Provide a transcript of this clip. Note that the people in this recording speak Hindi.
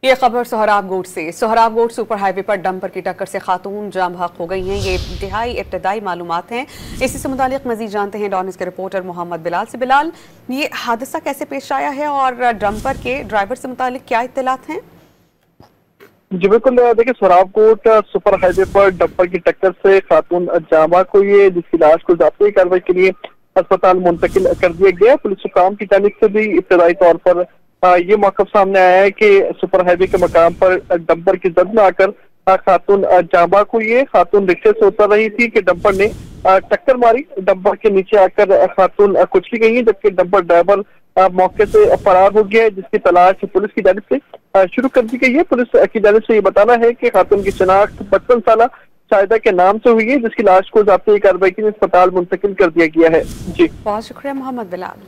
ये खबर सोहराबगोट से। सोहराबगोट सुपर हाईवे पर डंपर की टक्कर से खातून जाम हक हो गई हैं। ये इंतहाई इब्तदाई मालूमात हैं। इसी से मुतालिक मजीद जानते हैं डॉनिस के रिपोर्टर मोहम्मद बिलाल से। बिलाल, ये हादसा कैसे पेश आया है और डंपर के ड्राइवर से मुतालिक क्या इत्तलात हैं? जी बिल्कुल, देखिए सोहराबगोट सुपर हाईवे पर डंपर की टक्कर से खातून जामा को जिसकी लाश को ज़ाब्ते कार्रवाई के लिए अस्पताल मुंतकिल कर दिया गया। पुलिस हुकाम की जानिब से भी इब्तदाई तौर पर ये मौक़िफ़ सामने आया है कि सुपर हाईवे के मकाम पर डंपर की जद में आकर खातून जामा को खातून रिक्शे से उतर रही थी कि डंपर ने टक्कर मारी। डंपर के नीचे आकर खातून कुचली गई है, जबकि डंपर ड्राइवर मौके से फरार हो गया है, जिसकी तलाश पुलिस की जानिब से शुरू कर दी गई है। पुलिस की जानिब से ये बताना है कि खातून की शनाख्त 55 साल शाहिदा के नाम से हुई है, जिसकी लाश को ज़ाब्ते कार्रवाई के लिए अस्पताल मुंतकिल कर दिया गया है। जी, बहुत शुक्रिया मोहम्मद बिलाल।